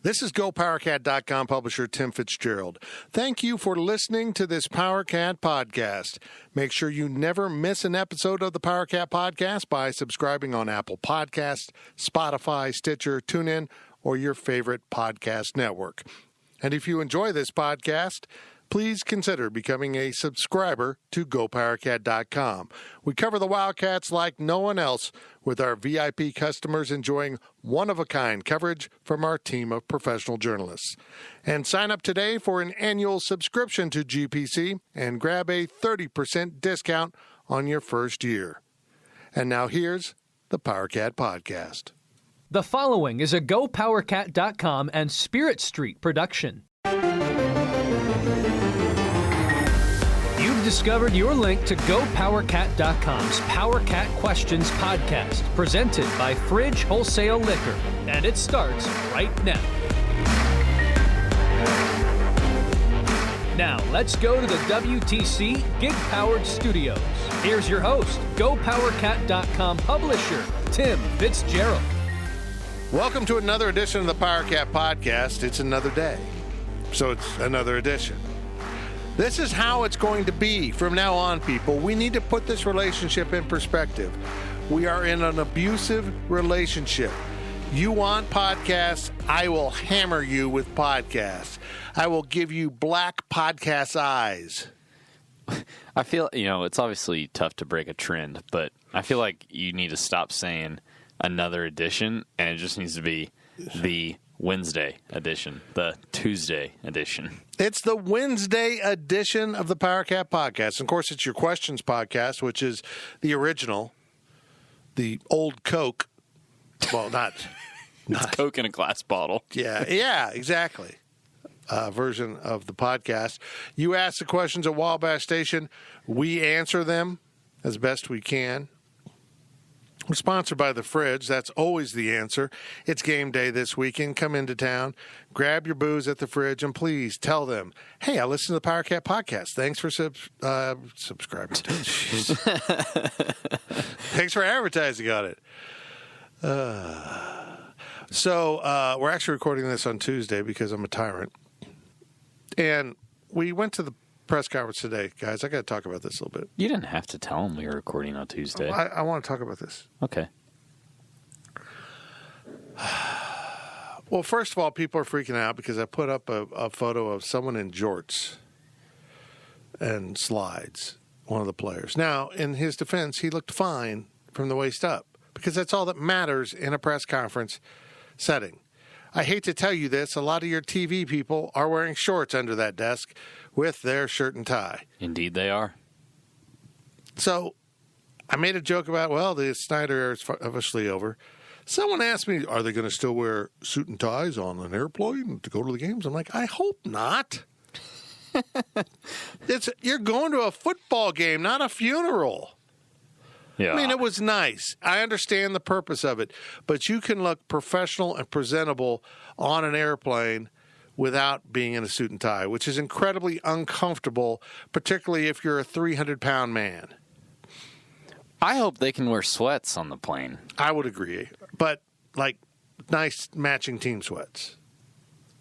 This is GoPowerCat.com publisher Tim Fitzgerald. Thank you for listening to this PowerCat podcast. Make sure you never miss an episode of the PowerCat podcast by subscribing on Apple Podcasts, Spotify, Stitcher, TuneIn, or your favorite podcast network. And if you enjoy this podcast, please consider becoming a subscriber to GoPowerCat.com. We cover the Wildcats like no one else, with our VIP customers enjoying one-of-a-kind coverage from our team of professional journalists. And sign up today for an annual subscription to GPC and grab a 30% discount on your first year. And now here's the PowerCat Podcast. The following is a GoPowerCat.com and Spirit Street production. You've discovered your link to GoPowerCat.com's PowerCat Questions podcast, presented by Fridge Wholesale Liquor, and it starts right now. Now, let's go to the WTC Gig-Powered Studios. Here's your host, GoPowerCat.com publisher, Tim Fitzgerald. Welcome to another edition of the PowerCat Podcast. It's another day, so it's another edition. This is how it's going to be from now on, people. We need to put this relationship in perspective. We are in an abusive relationship. You want podcasts, I will hammer you with podcasts. I will give you black podcast eyes. I feel, it's obviously tough to break a trend, but I feel like you need to stop saying another edition, and it just needs to be the Wednesday edition, the Tuesday edition. It's the Wednesday edition of the PowerCat Podcast. And of course, it's your questions podcast, which is the original, the old Coke. Well, not Coke in a glass bottle. Yeah, exactly. Version of the podcast. You ask the questions at Wabash Station. We answer them as best we can. We're sponsored by The Fridge. That's always the answer. It's game day this weekend. Come into town, grab your booze at The Fridge, and please tell them, hey, I listened to the PowerCat Podcast. Thanks for subscribing to it. Thanks for advertising on it. So we're actually recording this on Tuesday because I'm a tyrant. And we went to the press conference today, guys. I got to talk about this a little bit. You didn't have to tell them we were recording on Tuesday. I want to talk about this. Okay. Well, first of all, people are freaking out because I put up a photo of someone in jorts and slides, one of the players. Now, in his defense, he looked fine from the waist up because that's all that matters in a press conference setting. I hate to tell you this, a lot of your TV people are wearing shorts under that desk with their shirt and tie. Indeed they are. So I made a joke about, well, the Snyder era is officially over. Someone asked me, are they going to still wear suit and ties on an airplane to go to the games? I'm like, I hope not. You're going to a football game, not a funeral. Yeah. I mean, it was nice. I understand the purpose of it, but you can look professional and presentable on an airplane without being in a suit and tie, which is incredibly uncomfortable, particularly if you're a 300-pound man. I hope they can wear sweats on the plane. I would agree, but like nice matching team sweats.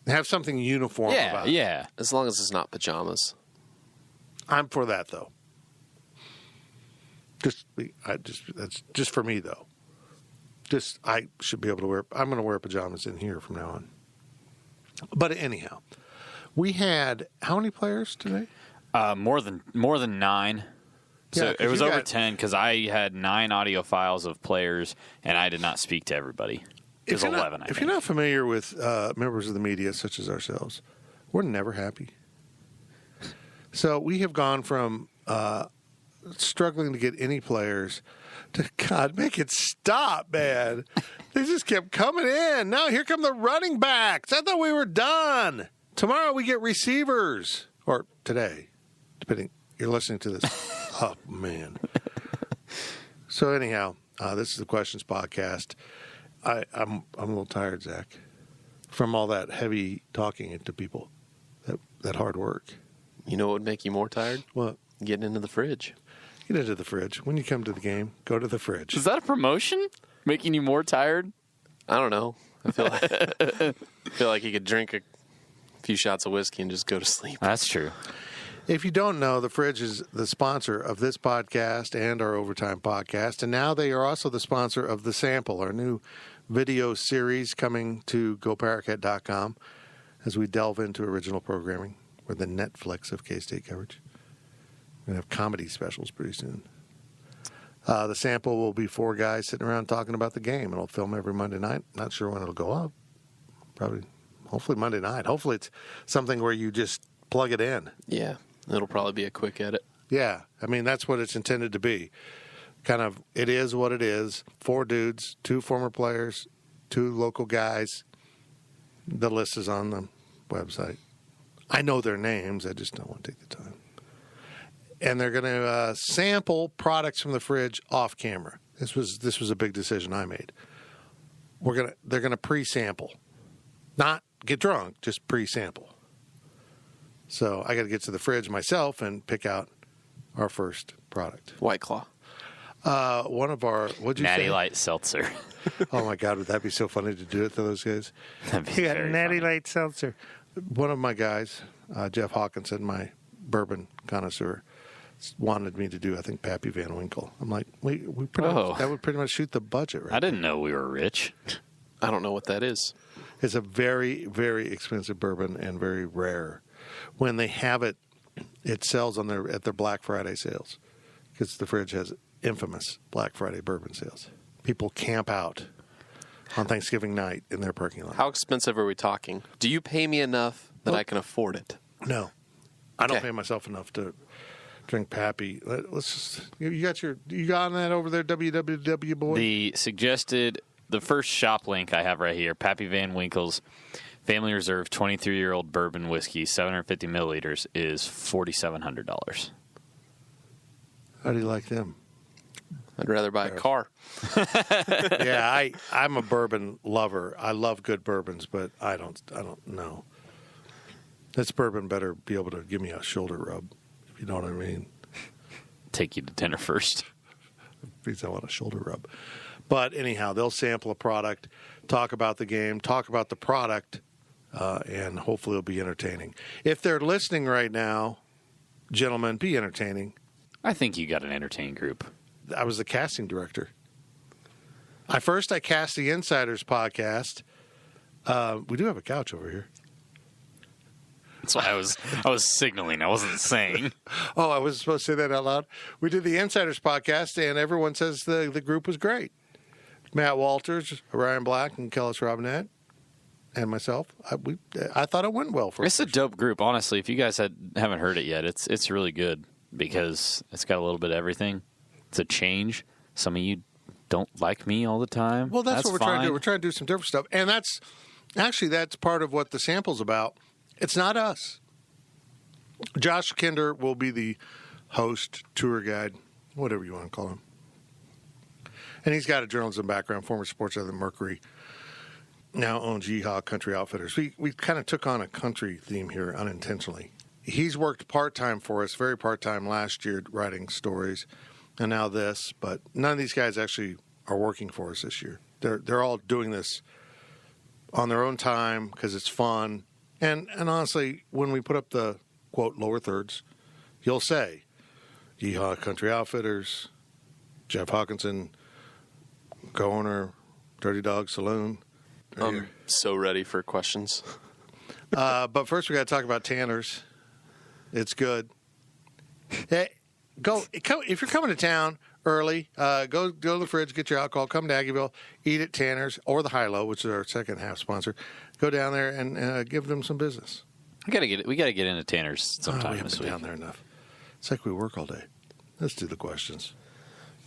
Have something uniform about it. Yeah. As long as it's not pajamas. I'm for that, though. That's just for me, though. I should be able to wear. I'm going to wear pajamas in here from now on. But anyhow, we had how many players today? More than 9. So Yeah, it was over 10 because I had 9 audio files of players, and I did not speak to everybody. It was 11. If you're not familiar with members of the media, such as ourselves, we're never happy. So we have gone from struggling to get any players to, God, make it stop, man. They just kept coming in. Now here come the running backs. I thought we were done. Tomorrow we get receivers. Or today, depending. You're listening to this. Oh, man. So anyhow, this is the Questions Podcast. I'm a little tired, Zach, from all that heavy talking to people, that hard work. You know what would make you more tired? What? Getting into the fridge. Get into the fridge. When you come to the game, go to the fridge. Is that a promotion? Making you more tired? I don't know. I feel like he could drink a few shots of whiskey and just go to sleep. That's true. If you don't know, The Fridge is the sponsor of this podcast and our Overtime podcast, and now they are also the sponsor of The Sample, our new video series coming to GoPowerCat.com as we delve into original programming. We're the Netflix of K-State coverage. We're going to have comedy specials pretty soon. The Sample will be 4 guys sitting around talking about the game. It'll film every Monday night. Not sure when it'll go up. Hopefully Monday night. Hopefully it's something where you just plug it in. Yeah, it'll probably be a quick edit. Yeah, I mean, that's what it's intended to be. Kind of, it is what it is. 4 dudes, 2 former players, 2 local guys. The list is on the website. I know their names. I just don't want to take the time. And they're going to sample products from the fridge off camera. This was a big decision I made. They're going to pre-sample, not get drunk, just pre-sample. So I got to get to the fridge myself and pick out our first product. White Claw. One of our what'd you Natty say? Light Seltzer. Oh my God, would that be so funny to do it to those guys? That'd be Yeah, very Natty funny. Light Seltzer. One of my guys, Jeff Hawkinson, my bourbon connoisseur, wanted me to do, I think, Pappy Van Winkle. I'm like, we pretty much, that would pretty much shoot the budget, right? I didn't know we were rich. I don't know what that is. It's a very, very expensive bourbon and very rare. When they have it, it sells at their Black Friday sales because the fridge has infamous Black Friday bourbon sales. People camp out on Thanksgiving night in their parking lot. How expensive are we talking? Do you pay me enough that I can afford it? No, I don't Okay. pay myself enough to drink Pappy. Let's just you got on that over there, WWW boy. The first shop link I have right here, Pappy Van Winkle's Family Reserve 23-year-old bourbon whiskey, 750 milliliters, is $4,700. How do you like them? I'd rather buy a car. Yeah, I'm a bourbon lover. I love good bourbons, but I don't know. This bourbon better be able to give me a shoulder rub, if you know what I mean. Take you to dinner first. Because I want a shoulder rub. But anyhow, they'll sample a product, talk about the game, talk about the product, and hopefully it'll be entertaining. If they're listening right now, gentlemen, be entertaining. I think you got an entertaining group. I was the casting director. I cast the Insiders podcast. We do have a couch over here. That's why I was signaling. I wasn't saying. Oh, I wasn't supposed to say that out loud. We did the Insiders podcast, and everyone says the group was great. Matt Walters, Ryan Black, and Kellis Robinette, and myself. I thought it went well for us. It's a dope group, honestly. If you guys haven't heard it yet, it's really good because it's got a little bit of everything. It's a change. Some of you don't like me all the time. Well, that's what we're trying to do. fine. We're trying to do some different stuff, and that's part of what the sample's about. It's not us. Josh Kinder will be the host, tour guide, whatever you want to call him. And he's got a journalism background, former sports editor at Mercury, now owns Yeehaw Country Outfitters. We kind of took on a country theme here unintentionally. He's worked part-time for us, very part-time last year, writing stories, and now this. But none of these guys actually are working for us this year. They're all doing this on their own time because it's fun. And honestly, when we put up the, quote, lower thirds, you'll say, Yeehaw Country Outfitters, Jeff Hawkinson, co-owner, Dirty Dog Saloon. I'm so ready for questions. But first we got to talk about Tanner's. It's good. Hey, if you're coming to town early, go to the fridge, get your alcohol, come to Aggieville, eat at Tanner's or the High-Low, which is our second half sponsor. Go down there and give them some business. We gotta get into Tanner's We sometime haven't this been week. down there enough. It's like we work all day. Let's do the questions.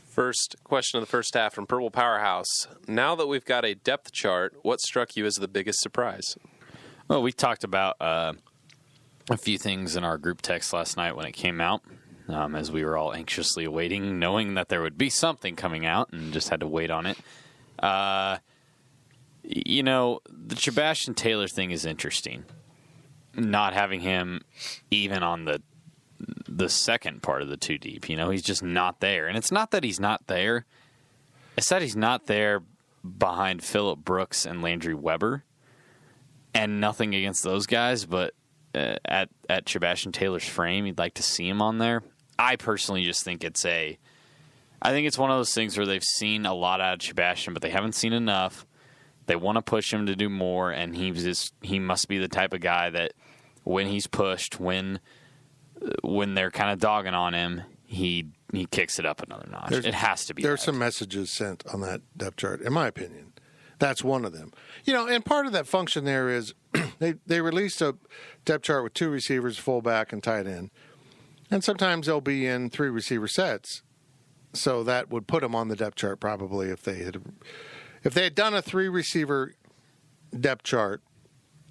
First question of the first half from Purple Powerhouse. Now that we've got a depth chart, what struck you as the biggest surprise? Well, we talked about a few things in our group text last night when it came out, as we were all anxiously awaiting, knowing that there would be something coming out and just had to wait on it. The Sebastian Taylor thing is interesting. Not having him even on the second part of the two deep. He's just not there. And it's not that he's not there. It's that he's not there behind Phillip Brooks and Landry Weber. And nothing against those guys, but at Sebastian Taylor's frame, you'd like to see him on there. I personally just think it's one of those things where they've seen a lot out of Sebastian, but they haven't seen enough. They want to push him to do more, and he must be the type of guy that when he's pushed, when they're kind of dogging on him, he kicks it up another notch. It has to be. There's some messages sent on that depth chart, in my opinion. That's one of them. And part of that function there is they released a depth chart with 2 receivers, fullback, and tight end. And sometimes they'll be in 3 receiver sets. So that would put them on the depth chart probably if they had done a 3 receiver depth chart.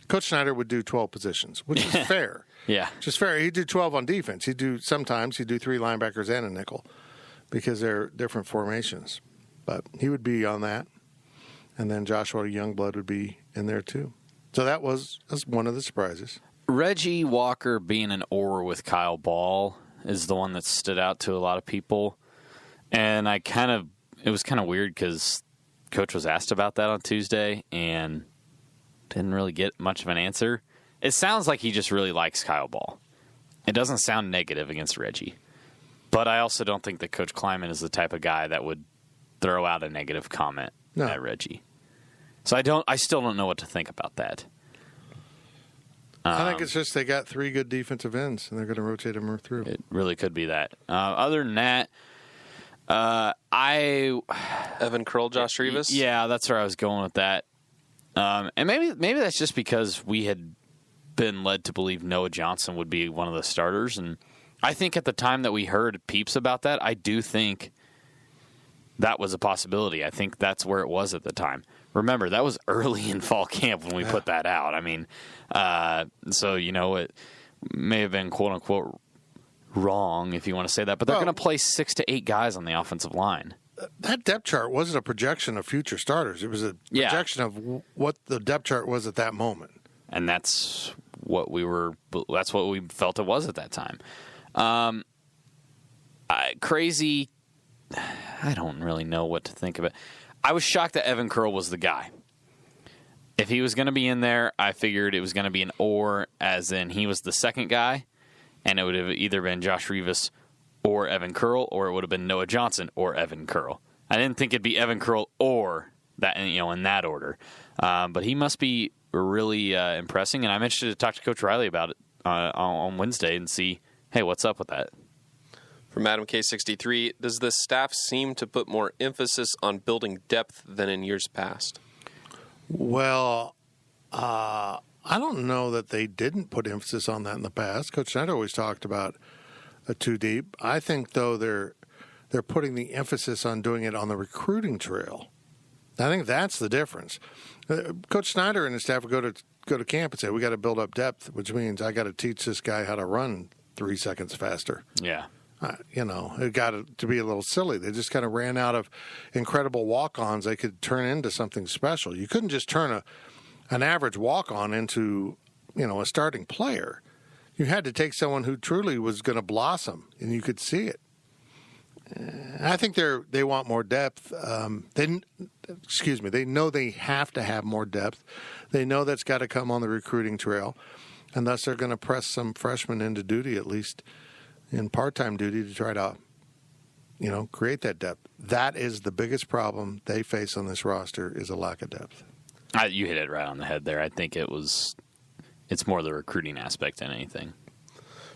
Coach Snyder would do 12 positions, which is fair. Yeah. Just fair. He'd do 12 on defense. Sometimes he'd do 3 linebackers and a nickel because they're different formations. But he would be on that. And then Joshua Youngblood would be in there too. So that's one of the surprises. Reggie Walker being an or with Kyle Ball is the one that stood out to a lot of people. And it was kind of weird because Coach was asked about that on Tuesday and didn't really get much of an answer. It sounds like he just really likes Kyle Ball. It doesn't sound negative against Reggie. But I also don't think that Coach Kleiman is the type of guy that would throw out a negative comment at Reggie. So I still don't know what to think about that. I think it's just they got 3 good defensive ends, and they're going to rotate them through. It really could be that. Other than that, Evan Curl, Josh Rivas? Yeah, that's where I was going with that. And maybe that's just because we had been led to believe Noah Johnson would be one of the starters. And I think at the time that we heard peeps about that, I do think that was a possibility. I think that's where it was at the time. Remember, that was early in fall camp when we put that out. I mean, so, it may have been, quote-unquote, wrong, if you want to say that. But they're going to play 6 to 8 guys on the offensive line. That depth chart wasn't a projection of future starters. It was a projection of what the depth chart was at that moment. And that's what we felt it was at that time. Crazy. I don't really know what to think of it. I was shocked that Evan Curl was the guy. If he was going to be in there, I figured it was going to be an or, as in he was the second guy, and it would have either been Josh Rivas or Evan Curl, or it would have been Noah Johnson or Evan Curl. I didn't think it'd be Evan Curl or that, in that order. But he must be really impressing, and I'm interested to talk to Coach Riley about it on Wednesday and see, hey, what's up with that? From Adam K63, does the staff seem to put more emphasis on building depth than in years past? Well, I don't know that they didn't put emphasis on that in the past. Coach Snyder always talked about a 2 deep. I think, though, they're putting the emphasis on doing it on the recruiting trail. I think that's the difference. Coach Snyder and his staff would go to camp and say, we got to build up depth, which means I got to teach this guy how to run 3 seconds faster. Yeah. It got to be a little silly. They just kind of ran out of incredible walk-ons they could turn into something special. You couldn't just turn an average walk-on into, a starting player. You had to take someone who truly was going to blossom, and you could see it. I think they want more depth. They know they have to have more depth. They know that's got to come on the recruiting trail, and thus they're going to press some freshmen into duty, at least in part-time duty, to try to, create that depth. That is the biggest problem they face on this roster, is a lack of depth. You hit it right on the head there. I think it's more the recruiting aspect than anything.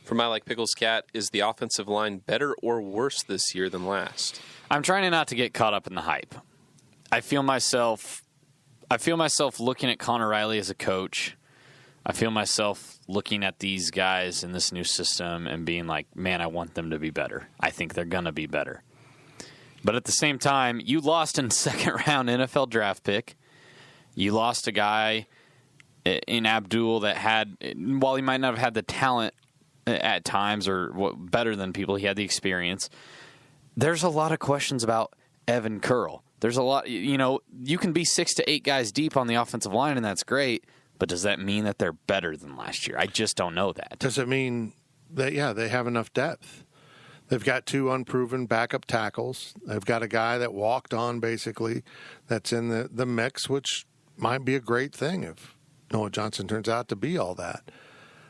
From I Like Pickles Cat, is the offensive line better or worse this year than last? I'm trying not to get caught up in the hype. I feel myself looking at Connor Riley as a coach. I feel myself looking at these guys in this new system and being like, man, I want them to be better. I think they're going to be better. But at the same time, you lost in second-round NFL draft pick. You lost a guy in Abdul that had, while he might not have had the talent at times or better than people, he had the experience. There's a lot of questions about Evan Curl. There's a lot, you can be 6 to 8 guys deep on the offensive line, and that's great. But does that mean that they're better than last year? I just don't know that. Does it mean that, they have enough depth? They've got 2 unproven backup tackles. They've got a guy that walked on, basically, that's in the mix, which might be a great thing if Noah Johnson turns out to be all that.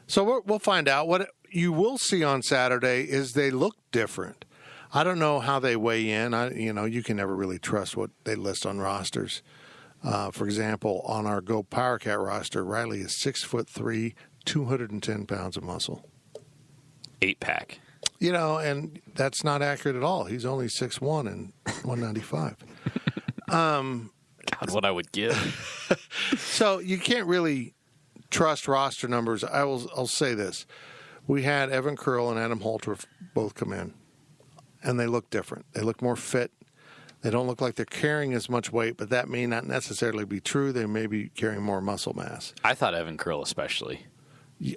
So we'll find out. What you will see on Saturday is they look different. I don't know how they weigh in. You can never really trust what they list on rosters. For example, on our Go PowerCat roster, Riley is 6'3", 210 pounds of muscle. 8-pack. And that's not accurate at all. He's only 6'1" and 195. God, what I would give. So you can't really trust roster numbers. I'll say this. We had Evan Curl and Adam Holter both come in, and they look different. They look more fit. They don't look like they're carrying as much weight, but that may not necessarily be true. They may be carrying more muscle mass. I thought Evan Curl especially.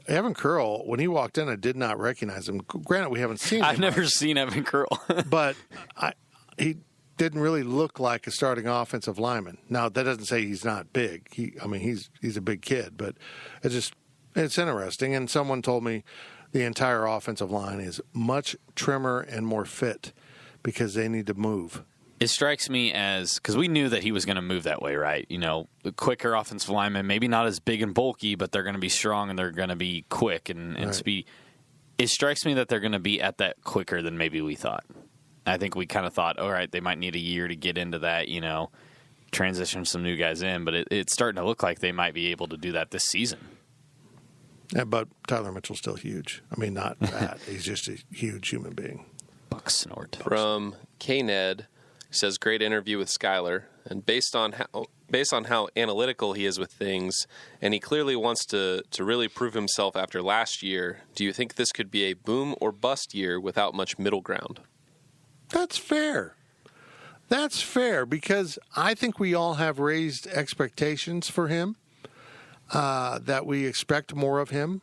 Evan Curl, when he walked in, I did not recognize him. Granted, we haven't seen him. I've never seen Evan Curl. But he didn't really look like a starting offensive lineman. Now, that doesn't say he's not big. He's a big kid, but it's interesting. And someone told me the entire offensive line is much trimmer and more fit because they need to move. It strikes me as, because we knew that he was going to move that way, right? The quicker offensive linemen, maybe not as big and bulky, but they're going to be strong and they're going to be quick and right. speedy. It strikes me that they're going to be at that quicker than maybe we thought. I think we kind of thought, all right, they might need a year to get into that, transition some new guys in, but it's starting to look like they might be able to do that this season. Yeah, but Tyler Mitchell's still huge. Not fat. He's just a huge human being. Buck snort. From K-Ned, says, great interview with Skyler, and based on how analytical he is with things, and he clearly wants to really prove himself after last year, do you think this could be a boom or bust year without much middle ground? That's fair. That's fair because I think we all have raised expectations for him, that we expect more of him.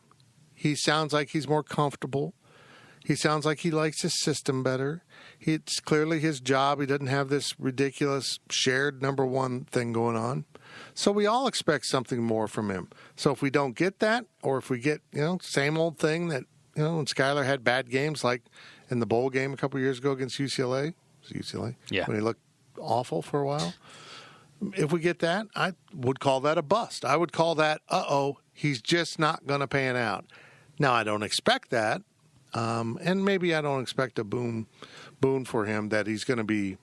He sounds like he's more comfortable. He sounds like he likes his system better. It's clearly his job. He doesn't have this ridiculous shared number one thing going on. So we all expect something more from him. So if we don't get that, or if we get, same old thing that, when Skyler had bad games, like in the bowl game a couple of years ago against UCLA. Was it UCLA? Yeah. When he looked awful for a while. If we get that, I would call that a bust. I would call that, he's just not going to pan out. Now, I don't expect that. And maybe I don't expect a boon for him that he's going to be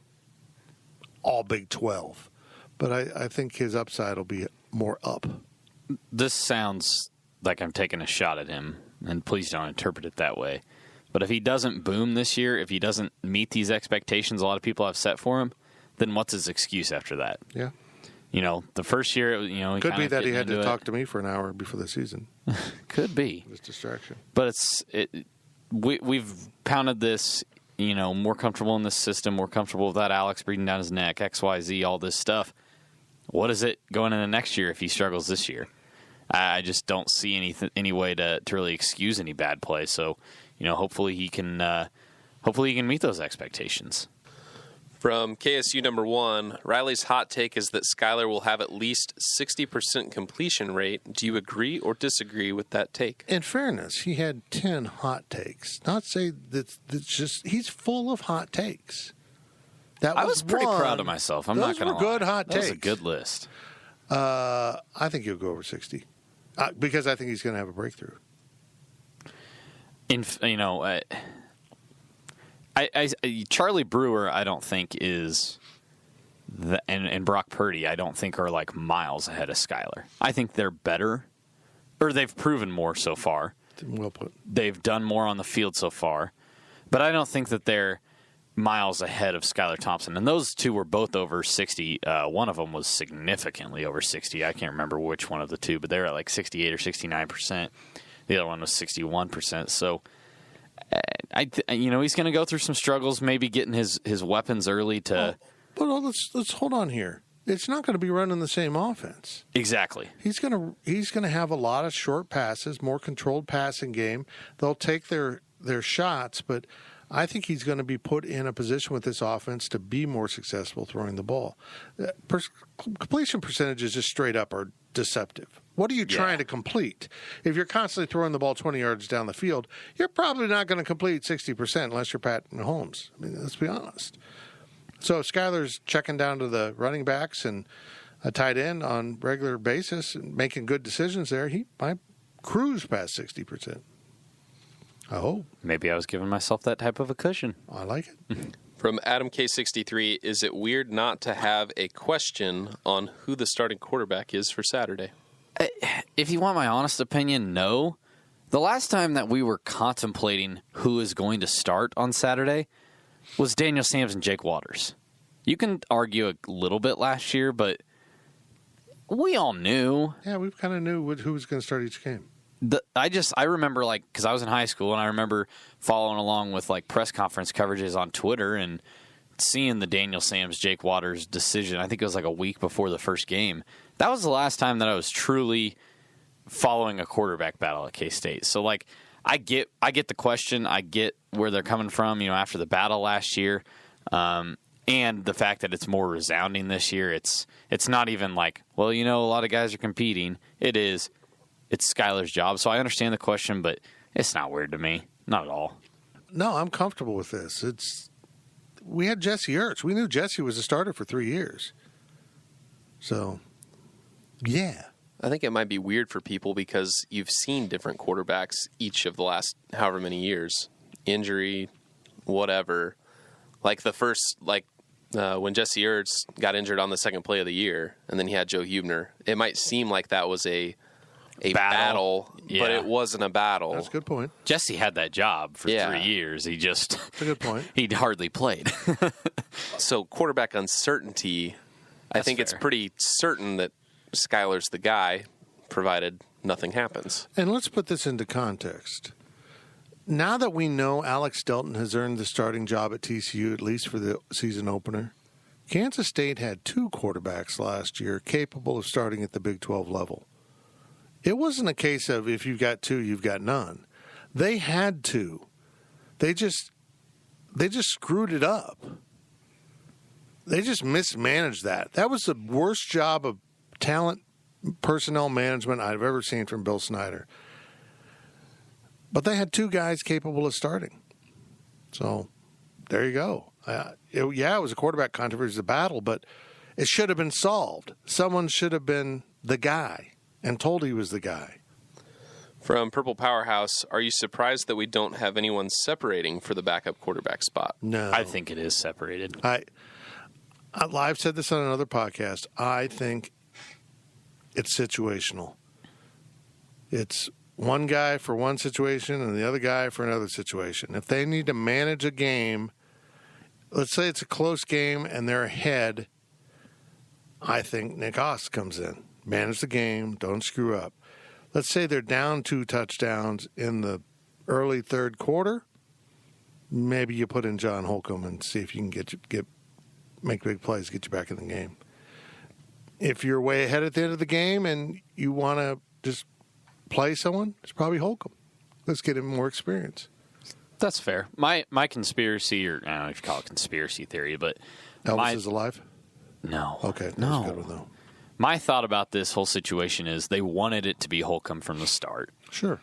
all Big 12. But I think his upside will be more up. This sounds like I'm taking a shot at him, and please don't interpret it that way. But if he doesn't boom this year, if he doesn't meet these expectations a lot of people have set for him, then what's his excuse after that? Yeah. The first year, he could be that he had to talk to me for an hour before the season. Could be. Just distraction. But we've pounded this, more comfortable in this system, more comfortable without Alex breathing down his neck, XYZ, all this stuff. What is it going into next year if he struggles this year? I just don't see any way to really excuse any bad play. So, hopefully he can meet those expectations. From KSU number 1, Riley's hot take is that Skyler will have at least 60% completion rate. Do you agree or disagree with that take? In fairness, he had 10 hot takes. Not say that's just he's full of hot takes. I was pretty proud of myself. I'm not going to lie. Those were good hot takes. That was a good list. I think he'll go over 60 because I think he's going to have a breakthrough. Charlie Brewer, I don't think is, and Brock Purdy, I don't think are like miles ahead of Skyler. I think they're better, or they've proven more so far. Well put. They've done more on the field so far, but I don't think that they're miles ahead of Skylar Thompson. And those two were both over 60. One of them was significantly over 60. I can't remember which one of the two, but they were at like 68 or 69%. The other one was 61%. So, he's going to go through some struggles, maybe getting his weapons early to. But let's hold on here. It's not going to be running the same offense. Exactly. He's going to have a lot of short passes, more controlled passing game. They'll take their shots, but I think he's going to be put in a position with this offense to be more successful throwing the ball. Completion percentages just straight up are deceptive. What are you trying to complete? If you're constantly throwing the ball 20 yards down the field, you're probably not going to complete 60% unless you're Pat Mahomes. I mean, let's be honest. So if Skyler's checking down to the running backs and a tight end on regular basis and making good decisions there, he might cruise past 60%. I hope. Maybe I was giving myself that type of a cushion. I like it. From Adam K63, is it weird not to have a question on who the starting quarterback is for Saturday? If you want my honest opinion, no. The last time that we were contemplating who is going to start on Saturday was Daniel Sams and Jake Waters. You can argue a little bit last year, but we all knew. Yeah, we kind of knew who was going to start each game. I remember, like, because I was in high school, and I remember following along with, like, press conference coverages on Twitter and seeing the Daniel Sams, Jake Waters decision. I think it was like a week before the first game. That was the last time that I was truly following a quarterback battle at K-State. So, like, I get the question. I get where they're coming from, after the battle last year. And the fact that it's more resounding this year. It's not even like, well, a lot of guys are competing. It's Skyler's job. So I understand the question, but it's not weird to me. Not at all. No, I'm comfortable with this. We had Jesse Ertz. We knew Jesse was a starter for 3 years. So, yeah. I think it might be weird for people because you've seen different quarterbacks each of the last however many years. Injury, whatever. Like when Jesse Ertz got injured on the second play of the year, and then he had Joe Huebner, it might seem like that was a battle, but it wasn't a battle. That's a good point. Jesse had that job for 3 years. That's a good point. He hardly played. So quarterback uncertainty, I think it's pretty certain that Skyler's the guy, provided nothing happens. And let's put this into context. Now that we know Alex Delton has earned the starting job at TCU, at least for the season opener, Kansas State had 2 quarterbacks last year capable of starting at the Big 12 level. It wasn't a case of if you've got 2, you've got none. They had 2. They just screwed it up. They just mismanaged that. That was the worst job of talent personnel management I've ever seen from Bill Snyder. But they had 2 guys capable of starting. So there you go. It was a quarterback controversy, a battle, but it should have been solved. Someone should have been the guy and told he was the guy. From Purple Powerhouse, are you surprised that we don't have anyone separating for the backup quarterback spot? No. I think it is separated. I've said this on another podcast. I think it's situational. It's one guy for one situation and the other guy for another situation. If they need to manage a game, let's say it's a close game and they're ahead, I think Nick Oss comes in. Manage the game, don't screw up. Let's say they're down 2 touchdowns in the early third quarter. Maybe you put in John Holcomb and see if you can make big plays, get you back in the game. If you're way ahead at the end of the game and you want to just play someone, it's probably Holcomb. Let's get him more experience. That's fair. My conspiracy, or I don't know if you call it conspiracy theory, but Elvis is alive? No. Okay. That no. was a good one, though. My thought about this whole situation is they wanted it to be Holcomb from the start. Sure.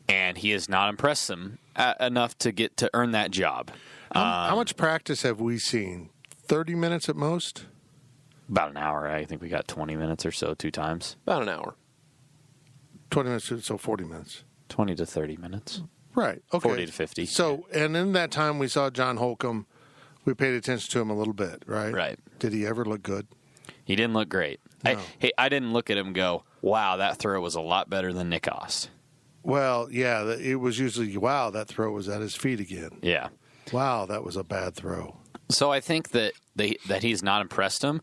And he has not impressed them enough to earn that job. How much practice have we seen? 30 minutes at most? About an hour. I think we got 20 minutes or so 2 times. About an hour. 20 minutes, so 40 minutes. 20 to 30 minutes. Right. Okay. 40 to 50. So, and in that time we saw John Holcomb. We paid attention to him a little bit, right? Right. Did he ever look good? He didn't look great. No. I didn't look at him and go, wow, that throw was a lot better than Nick Ost. Well, yeah, it was usually, wow, that throw was at his feet again. Yeah. Wow, that was a bad throw. So I think that he's not impressed him.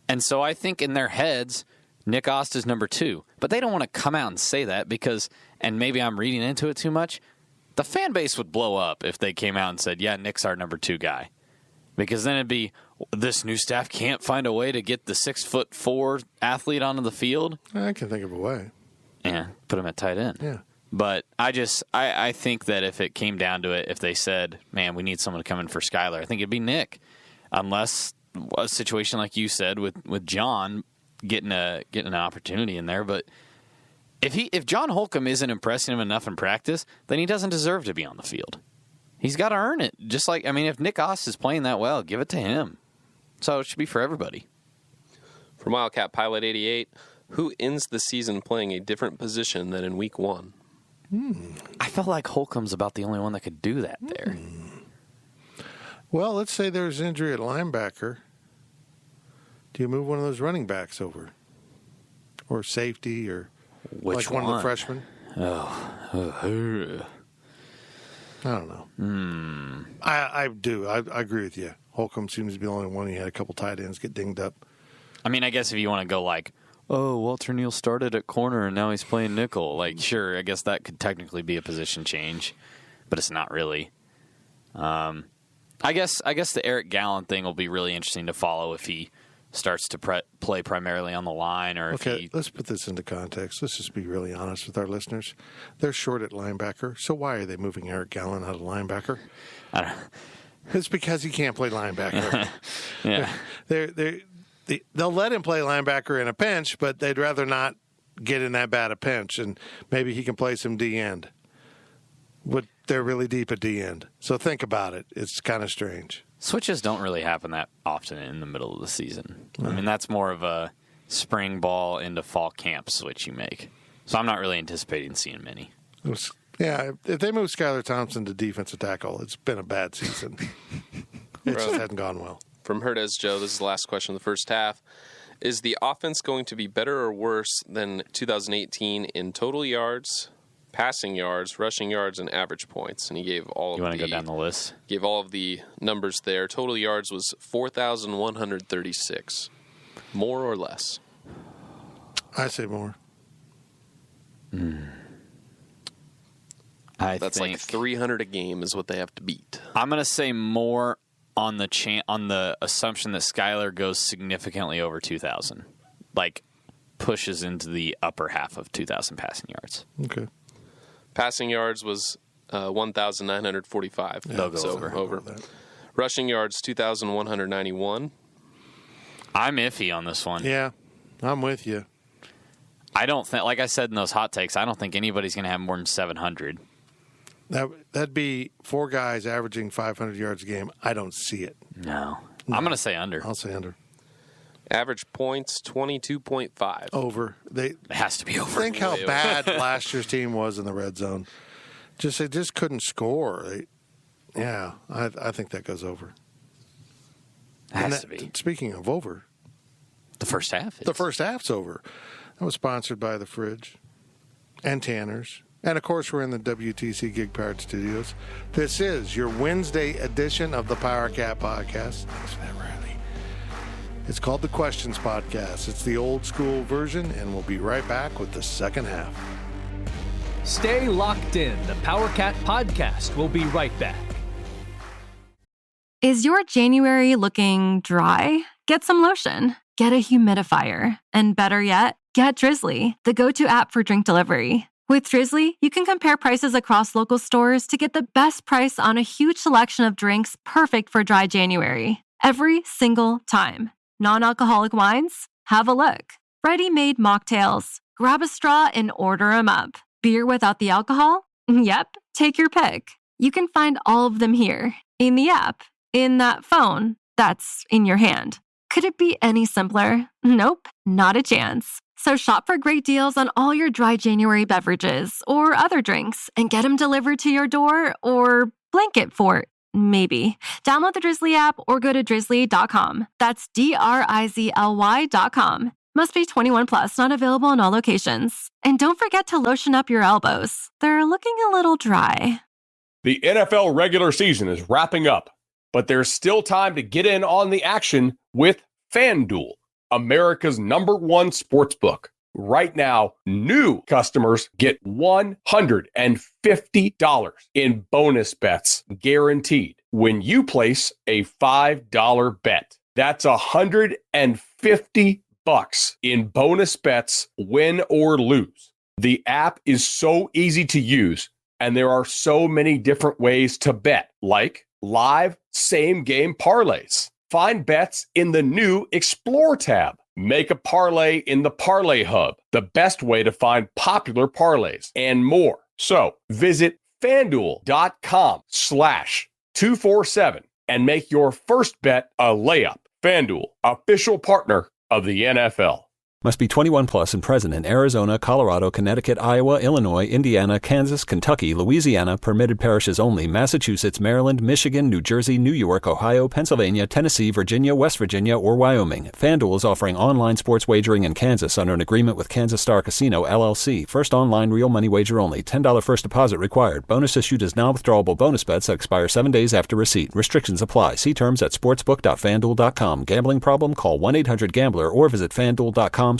And so I think in their heads, Nick Ost is number 2. But they don't want to come out and say that because, and maybe I'm reading into it too much, the fan base would blow up if they came out and said, yeah, Nick's our number 2 guy. Because then it'd be, this new staff can't find a way to get the 6'4" athlete onto the field. I can think of a way. Yeah, put him at tight end. Yeah. But I think that if it came down to it, if they said, man, we need someone to come in for Skyler, I think it'd be Nick. Unless a situation like you said with John getting an opportunity in there. But if John Holcomb isn't impressing him enough in practice, then he doesn't deserve to be on the field. He's got to earn it. Just like, I mean, if Nick Oss is playing that well, give it to him. So it should be for everybody. From Wildcat Pilot 88, who ends the season playing a different position than in week 1? I felt like Holcomb's about the only one that could do that there. Well, let's say there's injury at linebacker. Do you move one of those running backs over? Or safety, or Which like one of the freshmen? Oh. I don't know. I do. I agree with you. Holcomb seems to be the only one. He had a couple tight ends get dinged up. I mean, I guess if you want to go like, oh, Walter Neal started at corner and now he's playing nickel. Like, sure, I guess that could technically be a position change, but it's not really. I guess the Eric Gallen thing will be really interesting to follow if he starts to play primarily on the line, or if Okay, let's put this into context. Let's just be really honest with our listeners. They're short at linebacker, so why are they moving Eric Gallen out of linebacker? I don't. It's because he can't play linebacker. Yeah. They'll let him play linebacker in a pinch, but they'd rather not get in that bad a pinch, and maybe he can play some D-end. But they're really deep at D-end. So think about it. It's kind of strange. Switches don't really happen that often in the middle of the season. I mean, that's more of a spring ball into fall camp switch you make. So I'm not really anticipating seeing many. Yeah, if they move Skylar Thompson to defensive tackle, it's been a bad season. It just hasn't gone well. From Herdez Joe, this is the last question of the first half. Is the offense going to be better or worse than 2018 in total yards, passing yards, rushing yards, and average points? And he gave all of You want to go down the list? Gave all of the numbers there. Total yards was 4,136. More or less? I say more. That's like 300 a game is what they have to beat. I'm going to say more on the assumption that Skyler goes significantly over 2,000. Like, pushes into the upper half of 2,000 passing yards. Okay. Passing yards was 1,945. They'll go over. Rushing yards, 2,191. I'm iffy on this one. Yeah, I'm with you. I don't think, like I said in those hot takes, I don't think anybody's going to have more than 700. That'd be 4 guys averaging 500 yards a game. I don't see it. No. I'm going to say under. I'll say under. Average points, 22.5. Over. It has to be over. Think how bad last year's team was in the red zone. They just couldn't score. I think that goes over. It has to be. Speaking of over. The first half is. The first half's over. That was sponsored by The Fridge and Tanner's. And, of course, we're in the WTC Gig Pirate Studios. This is your Wednesday edition of the Power Cat Podcast. Thanks for that, Riley. It's called the Questions Podcast. It's the old school version, and we'll be right back with the second half. Stay locked in. The Power Cat Podcast will be right back. Is your January looking dry? Get some lotion. Get a humidifier. And better yet, get Drizzly, the go-to app for drink delivery. With Drizzly, you can compare prices across local stores to get the best price on a huge selection of drinks perfect for dry January. Every single time. Non-alcoholic wines? Have a look. Ready-made mocktails? Grab a straw and order them up. Beer without the alcohol? Yep, take your pick. You can find all of them here, in the app, in that phone that's in your hand. Could it be any simpler? Nope, not a chance. So shop for great deals on all your dry January beverages or other drinks and get them delivered to your door or blanket fort, maybe. Download the Drizzly app or go to drizzly.com. That's DRIZLY.com. Must be 21 plus, not available in all locations. And don't forget to lotion up your elbows. They're looking a little dry. The NFL regular season is wrapping up, but there's still time to get in on the action with FanDuel, America's #1 sportsbook. Right now, new customers get $150 in bonus bets guaranteed when you place a $5 bet. That's $150 in bonus bets, win or lose. The app is so easy to use, and there are so many different ways to bet, like live same-game parlays. Find bets in the new Explore tab. Make a parlay in the Parlay Hub, the best way to find popular parlays, and more. So visit FanDuel.com/247 and make your first bet a layup. FanDuel, official partner of the NFL. Must be 21 plus and present in Arizona, Colorado, Connecticut, Iowa, Illinois, Indiana, Kansas, Kentucky, Louisiana, permitted parishes only, Massachusetts, Maryland, Michigan, New Jersey, New York, Ohio, Pennsylvania, Tennessee, Virginia, West Virginia, or Wyoming. FanDuel is offering online sports wagering in Kansas under an agreement with Kansas Star Casino, LLC. First online real money wager only. $10 first deposit required. Bonus issued as non-withdrawable bonus bets that expire 7 days after receipt. Restrictions apply. See terms at sportsbook.fanduel.com. Gambling problem? Call 1-800-GAMBLER or visit fanduel.com/RG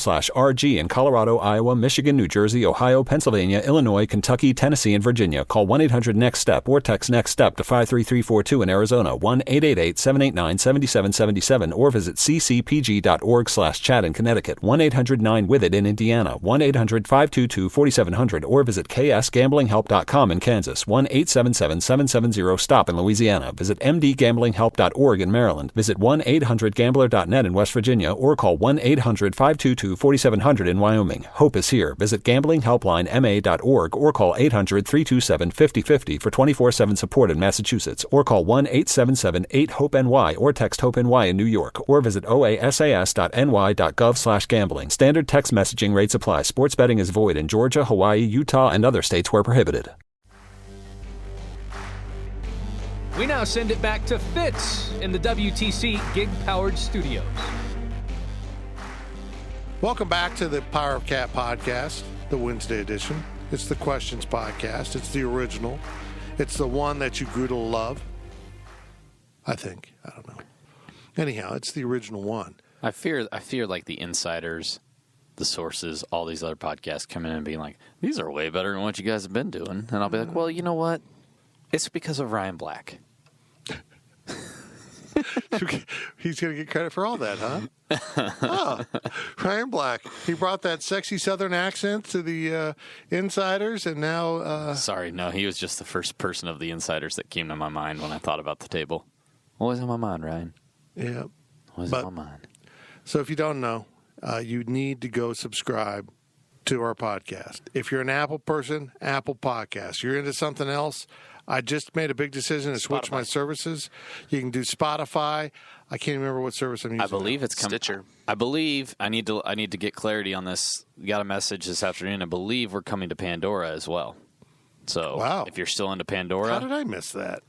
in Colorado, Iowa, Michigan, New Jersey, Ohio, Pennsylvania, Illinois, Kentucky, Tennessee, and Virginia. Call 1-800-NEXT-STEP or text NEXT-STEP to 53342 in Arizona, 1-888-789-7777, or visit ccpg.org/chat in Connecticut, 1-800-9-WITH-IT in Indiana, 1-800-522-4700, or visit ksgamblinghelp.com in Kansas, 1-877-770-STOP in Louisiana. Visit mdgamblinghelp.org in Maryland. Visit 1-800-GAMBLER.net in West Virginia, or call 1-800-522-4700 in Wyoming. Hope is here. Visit gamblinghelplinema.org or call 800-327-5050 for 24/7 support in Massachusetts, or call 1-877-8-HOPE-NY or text HOPE-NY in New York, or visit oasas.ny.gov/gambling. Standard text messaging rates apply. Sports betting is void in Georgia, Hawaii, Utah, and other states where prohibited. We now send it back to Fitz in the WTC gig-powered studios. Welcome back to the Power of Cat podcast, the Wednesday edition. It's the Questions podcast. It's the original. It's the one that you grew to love. I think. I don't know. Anyhow, it's the original one. I fear like the insiders, the sources, all these other podcasts come in and being like, these are way better than what you guys have been doing. And I'll be like, well, you know what? It's because of Ryan Black. He's going to get credit for all that, huh? Oh, Ryan Black. He brought that sexy Southern accent to the insiders, and now... Sorry, no, he was just the first person of the insiders that came to my mind when I thought about the table. What was on my mind, Ryan? Yeah. What was on my mind? So if you don't know, you need to go subscribe to our podcast. If you're an Apple person, Apple Podcast. You're into something else, I just made a big decision to switch my services. You can do Spotify. I can't remember what service I'm using. I believe it's Stitcher. I believe I need to get clarity on this. Got a message this afternoon. I believe we're coming to Pandora as well. So wow. If you're still into Pandora, how did I miss that?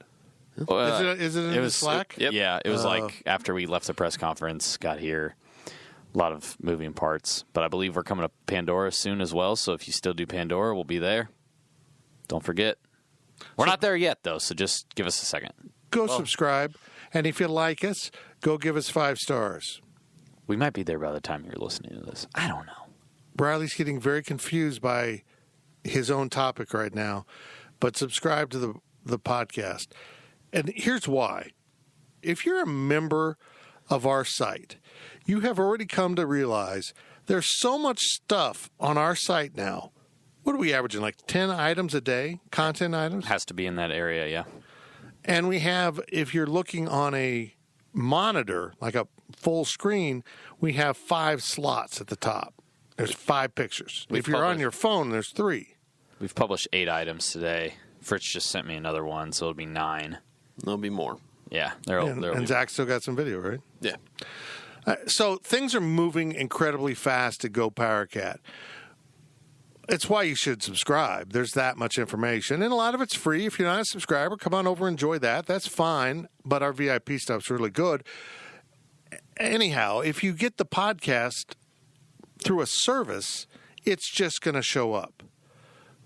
Is it in the Slack? Yeah, it was like after we left the press conference, got here. A lot of moving parts, but I believe we're coming to Pandora soon as well. So if you still do Pandora, we'll be there. Don't forget. We're not there yet, though, so just give us a second. Go subscribe, and if you like us, go give us 5 stars. We might be there by the time you're listening to this. I don't know. Bradley's getting very confused by his own topic right now, but subscribe to the podcast. And here's why. If you're a member of our site, you have already come to realize there's so much stuff on our site now. What are we averaging, like 10 items a day, content items? Has to be in that area, yeah. And we have, if you're looking on a monitor, like a full screen, we have 5 slots at the top. There's 5 pictures. If you're on your phone, there's 3. We've published 8 items today. Fritz just sent me another one, so it'll be 9. There'll be more. Yeah. And Zach still got some video, right? Yeah. So things are moving incredibly fast to Go Power Cat. It's why you should subscribe. There's that much information. And a lot of it's free. If you're not a subscriber, come on over and enjoy that. That's fine. But our VIP stuff's really good. Anyhow, if you get the podcast through a service, it's just going to show up.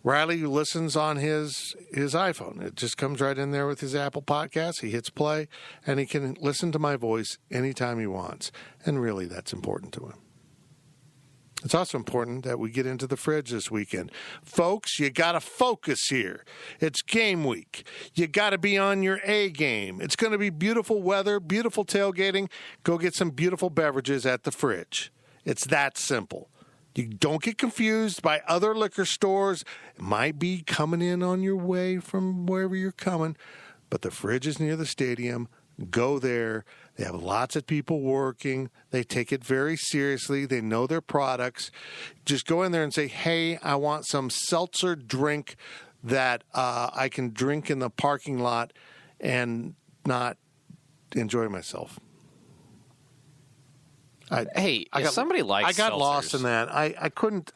Riley listens on his iPhone. It just comes right in there with his Apple Podcast. He hits play, and he can listen to my voice anytime he wants. And really, that's important to him. It's also important that we get into the fridge this weekend. Folks, you got to focus here. It's game week. You got to be on your A game. It's going to be beautiful weather, beautiful tailgating. Go get some beautiful beverages at the fridge. It's that simple. You don't get confused by other liquor stores. It might be coming in on your way from wherever you're coming, but the Fridge is near the stadium. Go there. They have lots of people working. They take it very seriously. They know their products. Just go in there and say, hey, I want some seltzer drink that I can drink in the parking lot and not enjoy myself. If somebody likes I got seltzers, lost in that. I couldn't.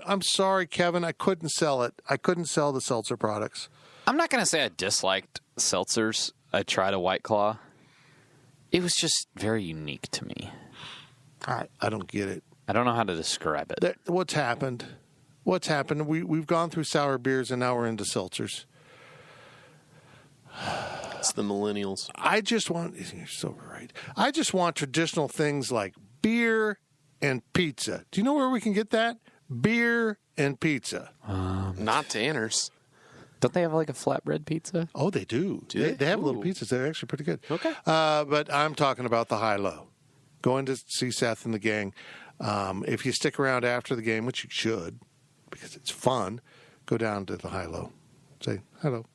I'm sorry, Kevin. I couldn't sell it. I couldn't sell the seltzer products. I'm not going to say I disliked seltzers. I tried a White Claw. It was just very unique to me. I don't get it. I don't know how to describe it. What's happened? What's happened? We've gone through sour beers and now we're into seltzers. It's the millennials. I just want. You're so right. I just want traditional things like beer and pizza. Do you know where we can get that? Beer and pizza. Not Tanner's. Don't they have like a flatbread pizza? Oh, they do. They have little pizzas. They're actually pretty good. Okay. But I'm talking about the high-low. Going to see Seth and the gang. If you stick around after the game, which you should, because it's fun, go down to the high-low. Say, hello.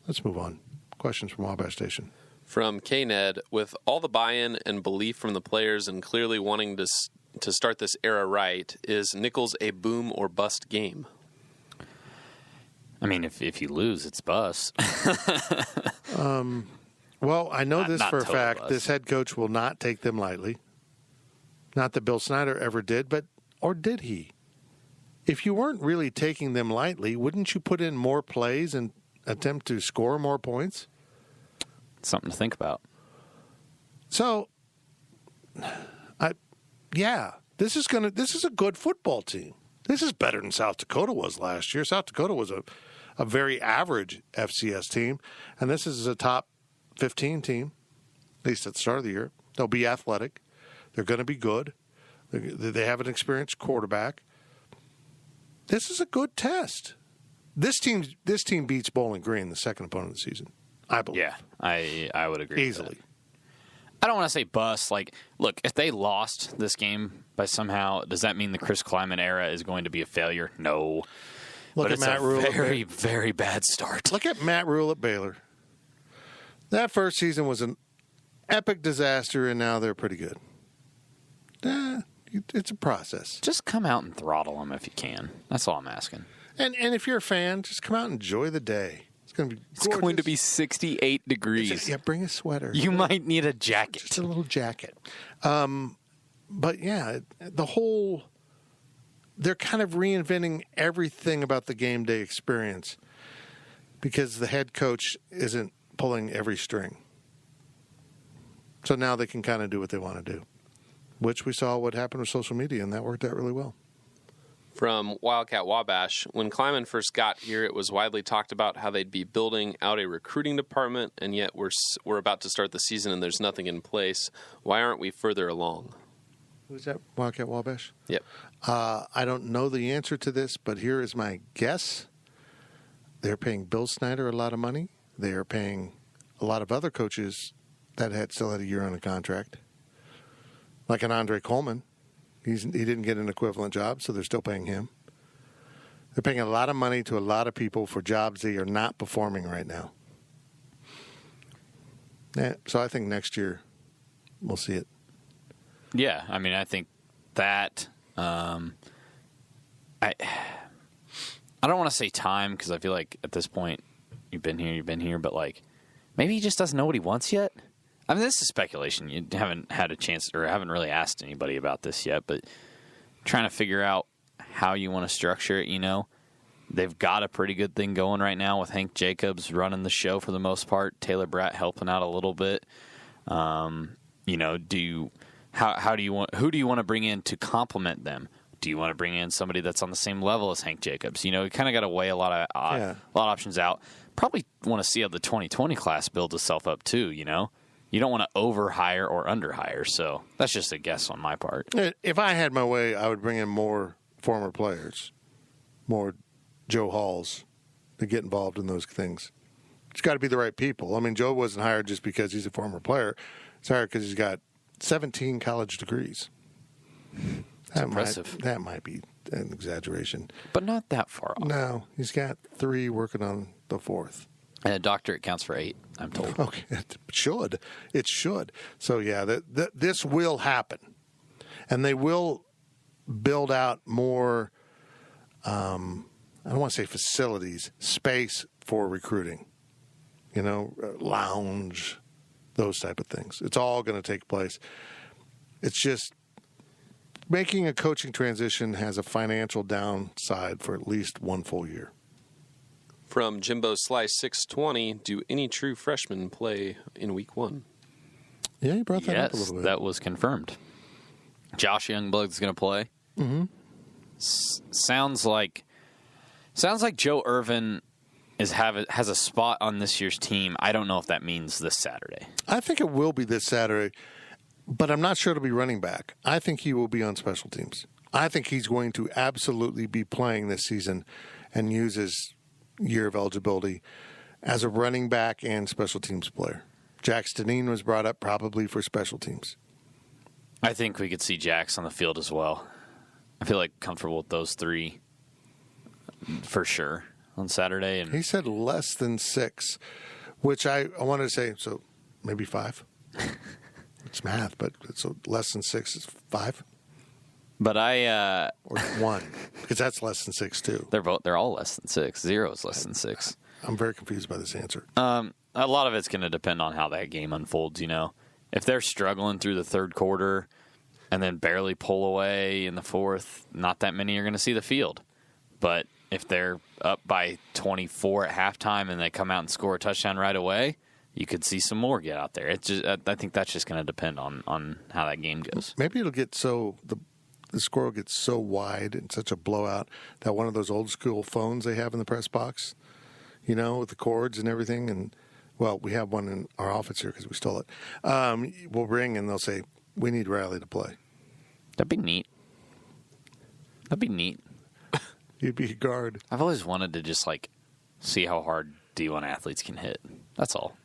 Let's move on. Questions from Wabash Station. From K-Ned, with all the buy-in and belief from the players and clearly wanting to start this era right, is Nichols a boom or bust game? I mean, if you lose, it's bust. Well, I know this Not for a total fact. bust. This head coach will not take them lightly. Not that Bill Snyder ever did, or did he? If you weren't really taking them lightly, wouldn't you put in more plays and attempt to score more points? Something to think about. So, this is a good football team. This is better than South Dakota was last year. South Dakota was a very average FCS team, and this is a top 15 team, at least at the start of the year. They'll be athletic. They're going to be good. They have an experienced quarterback. This is a good test. This team beats Bowling Green, the second opponent of the season, I believe. Yeah, I would agree. Easily. With that. I don't want to say bust. Like, look, if they lost this game by somehow, does that mean the Chris Kleiman era is going to be a failure? No. Look but at it's Matt a Rule. very, very bad start. Look at Matt Rule at Baylor. That first season was an epic disaster, and now they're pretty good. It's a process. Just come out and throttle them if you can. That's all I'm asking. And if you're a fan, just come out and enjoy the day. It's going to be gorgeous. It's going to be 68 degrees. Yeah, bring a sweater. You might need a jacket. Just a little jacket. But yeah, they're kind of reinventing everything about the game day experience because the head coach isn't pulling every string. So now they can kind of do what they want to do, which we saw what happened with social media, and that worked out really well. From Wildcat Wabash, when Kleiman first got here, it was widely talked about how they'd be building out a recruiting department, and yet we're about to start the season and there's nothing in place. Why aren't we further along? Who's that? Wildcat Wabash? Yep. I don't know the answer to this, but here is my guess. They're paying Bill Snyder a lot of money. They are paying a lot of other coaches that still had a year on a contract, like an Andre Coleman. He didn't get an equivalent job, so they're still paying him. They're paying a lot of money to a lot of people for jobs they are not performing right now. Yeah, so I think next year we'll see it. Yeah, I mean, I think that I don't want to say time because I feel like at this point you've been here, but like maybe he just doesn't know what he wants yet. I mean, this is speculation. You haven't had a chance or haven't really asked anybody about this yet, but trying to figure out how you want to structure it, you know. They've got a pretty good thing going right now with Hank Jacobs running the show for the most part, Taylor Bratt helping out a little bit. You know, who do you want to bring in to complement them? Do you want to bring in somebody that's on the same level as Hank Jacobs? You know, you kind of got to weigh a lot of options out. Probably want to see how the 2020 class builds itself up too, you know. You don't want to overhire or underhire, so that's just a guess on my part. If I had my way, I would bring in more former players, more Joe Halls to get involved in those things. It's got to be the right people. I mean, Joe wasn't hired just because he's a former player. He's hired because he's got 17 college degrees. That's impressive. That might be an exaggeration. But not that far off. No, he's got 3 working on the 4th. And a doctorate counts for 8, I'm told. Okay, it should. So yeah, this will happen, and they will build out more. I don't want to say facilities, space for recruiting. Lounge, those type of things. It's all going to take place. It's just making a coaching transition has a financial downside for at least 1 full year. From Jimbo Slice 620, do any true freshmen play in week 1? Yeah, you brought that up a Yes, little bit. that was confirmed. Josh Youngblood's going to play. Mm-hmm. Sounds like Joe Irvin has a spot on this year's team. I don't know if that means this Saturday. I think it will be this Saturday, but I'm not sure it'll be running back. I think he will be on special teams. I think he's going to absolutely be playing this season and use his year of eligibility as a running back and special teams player. Jax Deneen was brought up probably for special teams. I think we could see Jax on the field as well. I feel comfortable with those 3 for sure on Saturday. And he said less than 6, which I wanted to say, so maybe 5. It's math, but so less than 6 is 5. But or 1, because that's less than 6 too. They're all less than 6. 0 is less than 6. I'm very confused by this answer. A lot of it's going to depend on how that game unfolds. If they're struggling through the 3rd quarter and then barely pull away in the 4th, not that many are going to see the field. But if they're up by 24 at halftime and they come out and score a touchdown right away, you could see some more get out there. I think that's just going to depend on how that game goes. Maybe it'll get the score will get so wide and such a blowout that one of those old school phones they have in the press box, with the cords and everything. And, well, we have one in our office here because we stole it. Will ring and they'll say, we need Riley to play. That'd be neat. You'd be a guard. I've always wanted to just, see how hard D1 athletes can hit. That's all.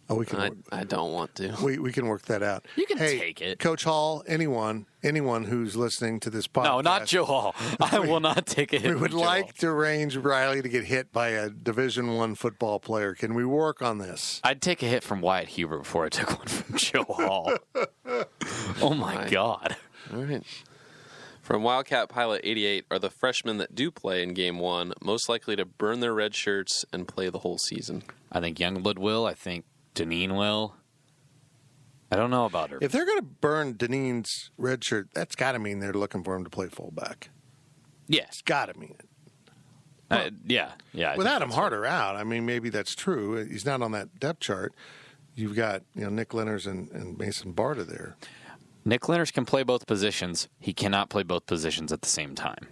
Oh, we can. I don't want to. We can work that out. You can take it. Coach Hall, anyone who's listening to this podcast. No, not Joe Hall. I will not take a hit. We would like to arrange Riley to get hit by a Division I football player. Can we work on this? I'd take a hit from Wyatt Huber before I took one from Joe Hall. Oh, my God. All right. From Wildcat Pilot 88, are the freshmen that do play in Game 1 most likely to burn their red shirts and play the whole season? I think Youngblood will. I think Deneen will. I don't know about her. If they're going to burn Deneen's red shirt, that's got to mean they're looking for him to play fullback. Yeah. It's got to mean it. Yeah. With Adam Harder out, I mean, maybe that's true. He's not on that depth chart. You've got Nick Lenners and Mason Barta there. Nick Lenners can play both positions. He cannot play both positions at the same time.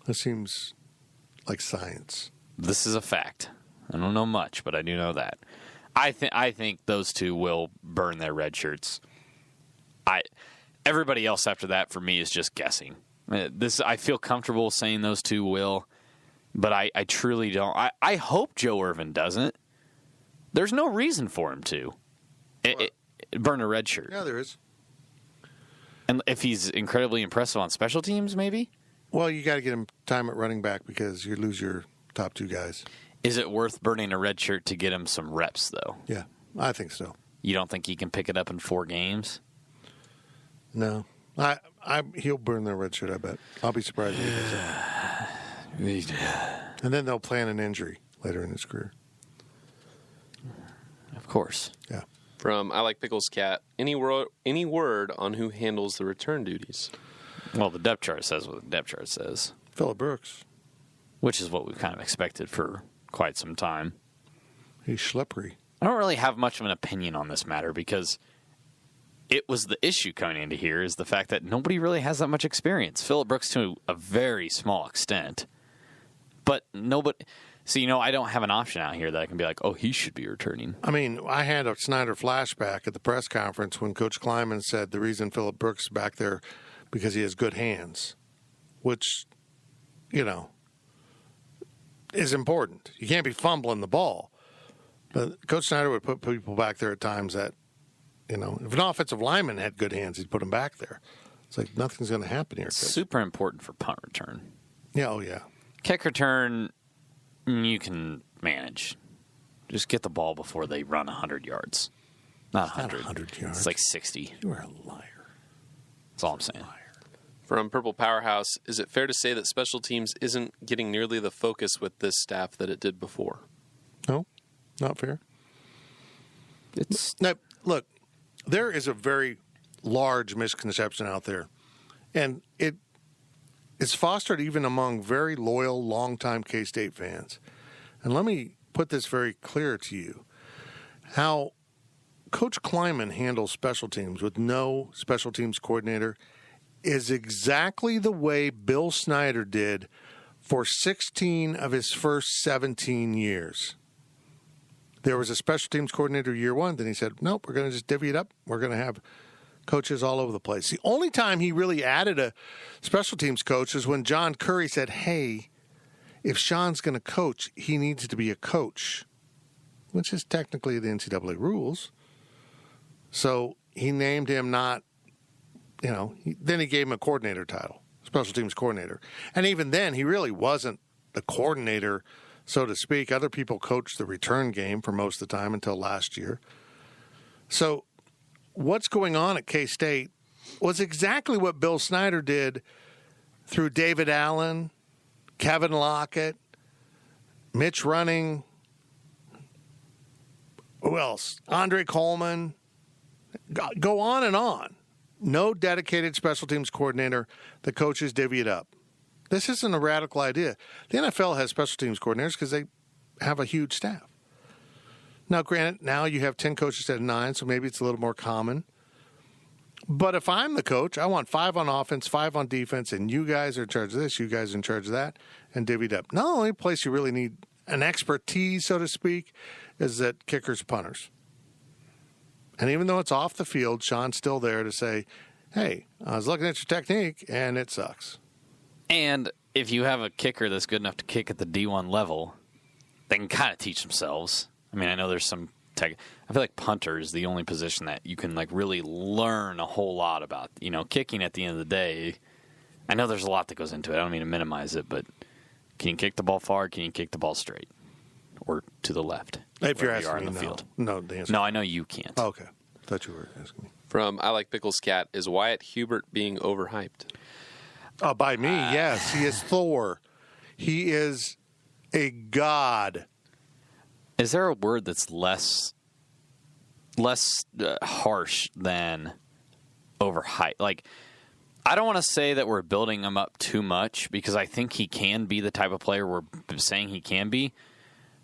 That seems like science. This is a fact. I don't know much, but I do know that. I think those two will burn their red shirts. Everybody else after that for me is just guessing. I feel comfortable saying those two will, but I truly don't. I hope Joe Irvin doesn't. There's no reason for him to burn a red shirt. Yeah, there is. And if he's incredibly impressive on special teams, maybe? Well, you got to get him time at running back because you lose your top 2 guys. Is it worth burning a red shirt to get him some reps, though? Yeah, I think so. You don't think he can pick it up in 4 games? No. He'll burn their red shirt, I bet. I'll be surprised if he does that. And then they'll plan an injury later in his career. Of course. Yeah. From I Like Pickles Cat, any word on who handles the return duties? Well, the depth chart says what the depth chart says. Phillip Brooks. Which is what we've kind of expected for quite some time. He's slippery. I don't really have much of an opinion on this matter because it was the issue coming into here is the fact that nobody really has that much experience. Phillip Brooks to a very small extent. But nobody... So, I don't have an option out here that I can be like, oh, he should be returning. I mean, I had a Snyder flashback at the press conference when Coach Kleiman said the reason Phillip Brooks is back there because he has good hands, which, is important. You can't be fumbling the ball. But Coach Snyder would put people back there at times that, if an offensive lineman had good hands, he'd put him back there. It's like nothing's going to happen here. Super important for punt return. Yeah, oh yeah. Kick return, you can manage. Just get the ball before they run 100 yards. Not 100. Not 100 yards. It's like 60. You are a liar. That's all I'm saying. From Purple Powerhouse, is it fair to say that special teams isn't getting nearly the focus with this staff that it did before? No, not fair. It's Now, look, there is a very large misconception out there, and it's fostered even among very loyal, longtime K-State fans. And let me put this very clear to you. How Coach Kleiman handles special teams with no special teams coordinator is exactly the way Bill Snyder did for 16 of his first 17 years. There was a special teams coordinator year one. Then he said, nope, we're going to just divvy it up. We're going to have coaches all over the place. The only time he really added a special teams coach is when John Curry said, hey, if Sean's going to coach, he needs to be a coach, which is technically the NCAA rules. So he named him not, then he gave him a coordinator title, special teams coordinator. And even then, he really wasn't the coordinator, so to speak. Other people coached the return game for most of the time until last year. So what's going on at K-State was exactly what Bill Snyder did through David Allen, Kevin Lockett, Mitch Running, who else? Andre Coleman. Go on and on. No dedicated special teams coordinator. The coaches divvy it up. This isn't a radical idea. The NFL has special teams coordinators because they have a huge staff. Now, granted, now you have 10 coaches instead of 9, so maybe it's a little more common. But if I'm the coach, I want 5 on offense, 5 on defense, and you guys are in charge of this, you guys are in charge of that, and divvied up. Not the only place you really need an expertise, so to speak, is at kickers, punters. And even though it's off the field, Sean's still there to say, hey, I was looking at your technique, and it sucks. And if you have a kicker that's good enough to kick at the D1 level, they can kind of teach themselves. I mean, I know there's some tech. I feel like punter is the only position that you can really learn a whole lot about. Kicking at the end of the day, I know there's a lot that goes into it. I don't mean to minimize it, but can you kick the ball far? Can you kick the ball straight or to the left? If you're asking you are me, in the field. No, the answer. No, I know you can't. Oh, okay. I thought you were asking me. From I Like Pickles Cat, is Wyatt Hubert being overhyped? Oh, by me, yes. He is Thor. He is a god. Is there a word that's less harsh than overhyped? Like, I don't want to say that we're building him up too much because I think he can be the type of player we're saying he can be.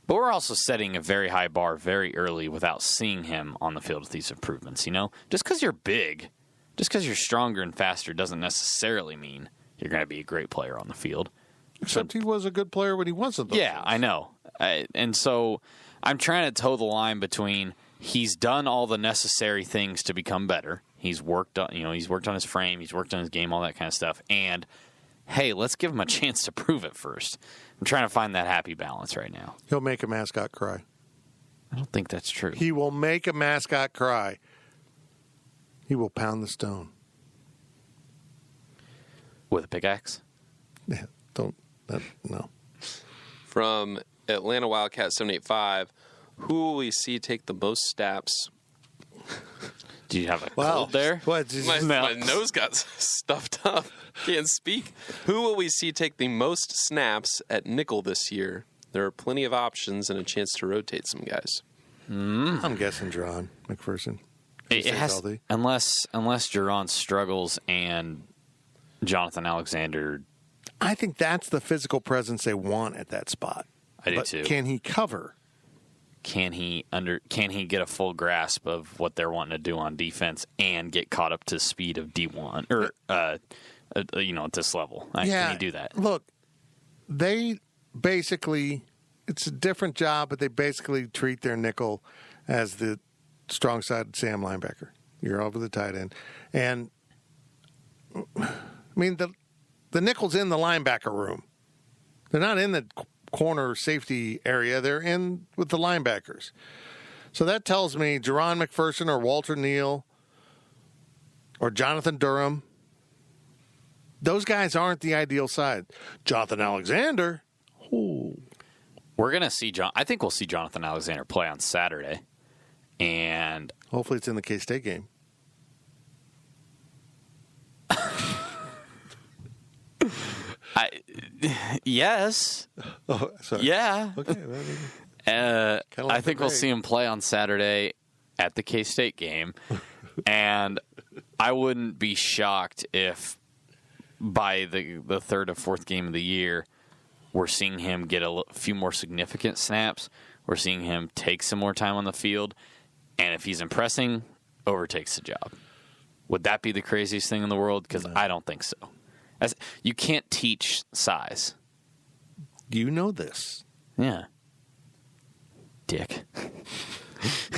But we're also setting a very high bar very early without seeing him on the field with these improvements, Just because you're big, just because you're stronger and faster doesn't necessarily mean you're going to be a great player on the field. Except he was a good player when he wasn't. Yeah, I know. And so I'm trying to toe the line between he's done all the necessary things to become better. He's worked on, he's worked on his frame, he's worked on his game, all that kind of stuff. And, hey, let's give him a chance to prove it first. I'm trying to find that happy balance right now. He'll make a mascot cry. I don't think that's true. He will make a mascot cry. He will pound the stone. With a pickaxe? Yeah, no. From Atlanta Wildcat 785, who will we see take the most snaps? Do you have a cold there? What? My nose got stuffed up. Can't speak. Who will we see take the most snaps at nickel this year? There are plenty of options and a chance to rotate some guys. I'm guessing Jerron McPherson. It has, unless Jerron struggles and Jonathan Alexander. I think that's the physical presence they want at that spot. I do too. Can he cover? Can he get a full grasp of what they're wanting to do on defense and get caught up to the speed of D1 or at this level? Can he do that? Look, they basically, it's a different job, but they basically treat their nickel as the strong side Sam linebacker. You're over the tight end, and I mean the nickel's in the linebacker room. They're not in the corner safety area. They're in with the linebackers. So that tells me Jerron McPherson or Walter Neal or Jonathan Durham Those guys aren't the ideal side. Jonathan Alexander. Ooh. We're going to see I think we'll see Jonathan Alexander play on Saturday. And hopefully it's in the K-State game. Yes. Oh, sorry. Yeah. Okay. I think we'll see him play on Saturday at the K-State game. And I wouldn't be shocked if by the third or fourth game of the year, we're seeing him get a few more significant snaps. We're seeing him take some more time on the field. And if he's impressing, overtakes the job. Would that be the craziest thing in the world? Because I don't think so. You can't teach size. You know this. Yeah. Dick.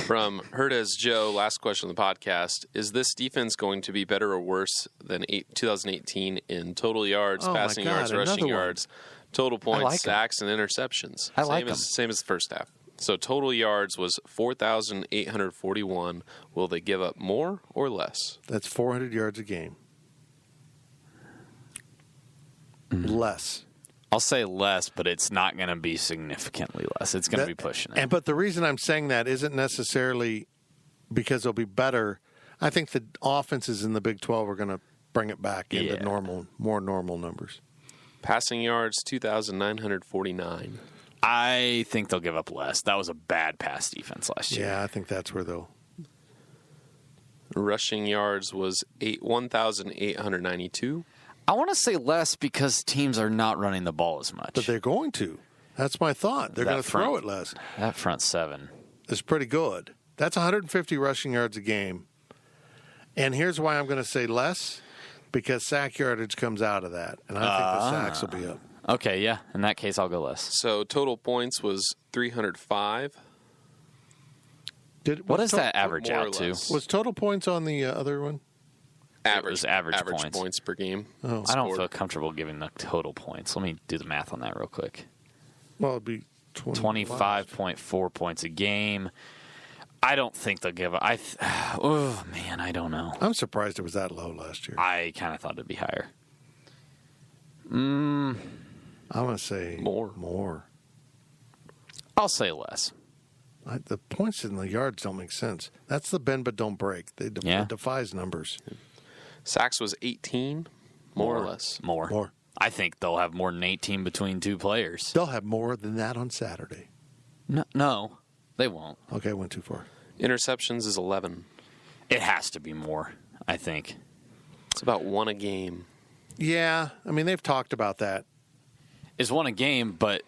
From Herdez Joe, last question of the podcast. Is this defense going to be better or worse than 2018 in total yards, passing yards, rushing yards, total points, sacks, and interceptions? Same as the first half. So total yards was 4,841. Will they give up more or less? That's 400 yards a game. Less. I'll say less, but it's not going to be significantly less. It's going to be pushing it. But the reason I'm saying that isn't necessarily because they'll be better. I think the offenses in the Big 12 are going to bring it back into more normal numbers. Passing yards, 2,949. I think they'll give up less. That was a bad pass defense last year. Yeah, I think that's where they'll. Rushing yards was 1,892. I want to say less because teams are not running the ball as much. But they're going to. That's my thought. They're going to throw it less. That front seven is pretty good. That's 150 rushing yards a game. And here's why I'm going to say less, because sack yardage comes out of that. And I think the sacks will be up. Okay, yeah. In that case, I'll go less. So total points was 305. What does that average out to? Was total points on the other one? Average points. Points per game. Oh. I don't feel comfortable giving the total points. Let me do the math on that real quick. Well, it'd be 25.4 points a game. I don't think they'll give. I don't know. I'm surprised it was that low last year. I kind of thought it'd be higher. I'm going to say more. I'll say less. The points in the yards don't make sense. That's the bend but don't break. It defies numbers. Sacks was 18, more or less. More. I think they'll have more than 18 between two players. They'll have more than that on Saturday. No, they won't. Okay, I went too far. Interceptions is 11. It has to be more, I think. It's about one a game. Yeah, I mean, they've talked about that. It's one a game, but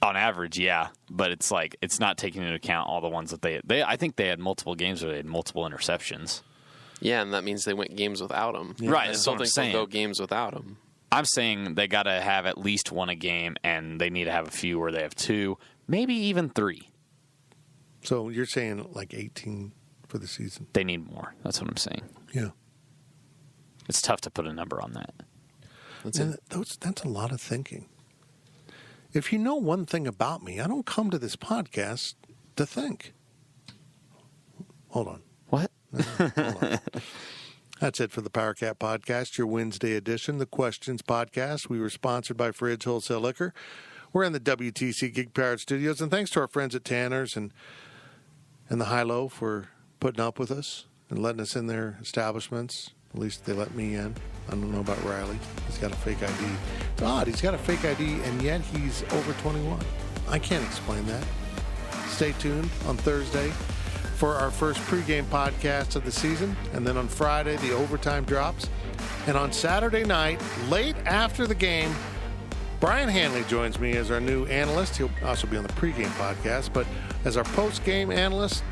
on average, yeah. But it's like it's not taking into account all the ones that they I think they had multiple games where they had multiple interceptions. Yeah, and that means they went games without him. Yeah. Right, I that's still what I'm think saying. they'll go games without him. I'm saying they got to have at least one a game, and they need to have a few where they have two, maybe even three. So you're saying like 18 for the season? They need more. That's what I'm saying. Yeah. It's tough to put a number on that. That's a lot of thinking. If you know one thing about me, I don't come to this podcast to think. Hold on. What? Hold on. That's it for the Power Cat Podcast, your Wednesday edition, the Questions Podcast. We were sponsored by Fridge Wholesale Liquor. We're in the WTC Gig Powered Studios, and thanks to our friends at Tanner's and the High-Low for putting up with us and letting us in their establishments. At least they let me in. I don't know about Riley. He's got a fake ID. It's odd. He's got a fake ID, and yet he's over 21. I can't explain that. Stay tuned on Thursday for our first pregame podcast of the season. And then on Friday, the overtime drops. And on Saturday night, late after the game, Brian Hanley joins me as our new analyst. He'll also be on the pregame podcast, but as our post-game analyst.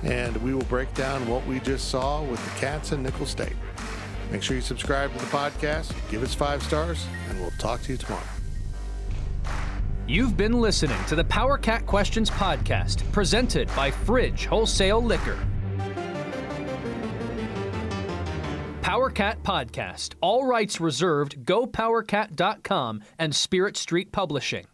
And we will break down what we just saw with the Cats and Nicholls State. Make sure you subscribe to the podcast, give us 5 stars, and we'll talk to you tomorrow. You've been listening to the Power Cat Questions Podcast, presented by Fridge Wholesale Liquor. Power Cat Podcast. All rights reserved. GoPowerCat.com and Spirit Street Publishing.